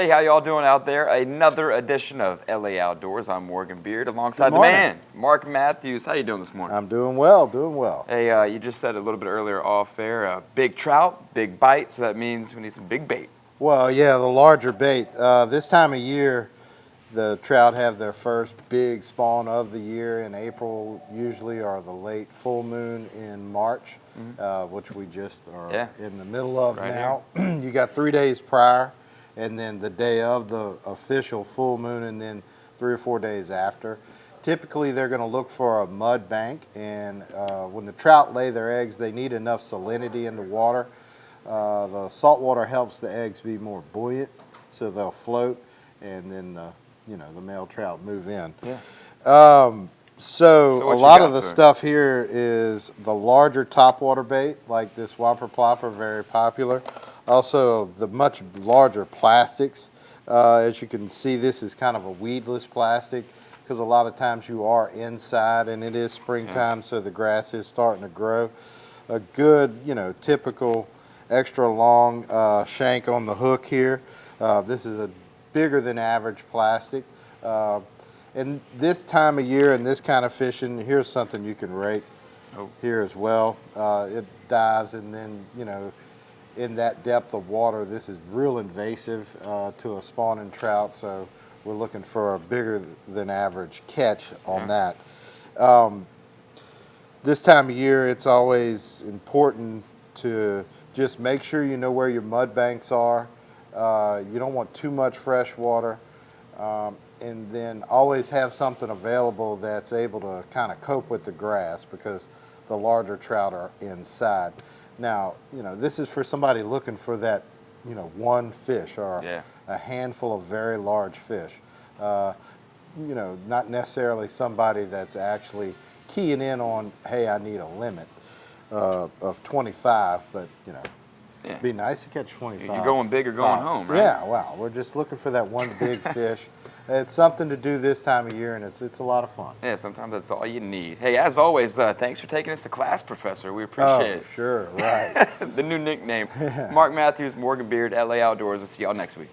Hey, how y'all doing out there? Another edition of LA Outdoors. I'm Morgan Beard alongside the man, Mark Mathews. How you doing this morning? I'm doing well, doing well. Hey, you just said a little bit earlier off air, big trout, big bite, so that means we need some big bait. Well, yeah, the larger bait. This time of year, the trout have their first big spawn of the year in April, usually, or the late full moon in March, which we just are in the middle of now. You got 3 days prior, and then the day of the official full moon, and then 3 or 4 days after. Typically, they're going to look for a mud bank, and when the trout lay their eggs, they need enough salinity in the water. The salt water helps the eggs be more buoyant, so they'll float, and then the male trout move in. So a lot of the stuff here is the larger topwater bait, like this whopper plopper, very popular. Also, the much larger plastics. As you can see, this is kind of a weedless plastic because a lot of times you are inside, and it is springtime, so the grass is starting to grow. A good, typical extra long shank on the hook here. This is a bigger than average plastic. And this time of year and this kind of fishing, here's something you can rake here as well. It dives, and then, in that depth of water, this is real invasive to a spawning trout, so we're looking for a bigger than average catch on that. This time of year, it's always important to just make sure you know where your mud banks are. You don't want too much fresh water, and then always have something available that's able to kind of cope with the grass, because the larger trout are inside. Now, this is for somebody looking for that, one fish or a handful of very large fish. Not necessarily somebody that's actually keying in on, hey, I need a limit of 25, but, it'd be nice to catch 25. You're going big or going home, right? Yeah, well, we're just looking for that one big fish. It's something to do this time of year, and it's a lot of fun. Yeah, sometimes that's all you need. Hey, as always, thanks for taking us to class, Professor. We appreciate it. Sure, right. The new nickname. Mark Mathews, Morgan Beard, LA Outdoors. We'll see y'all next week.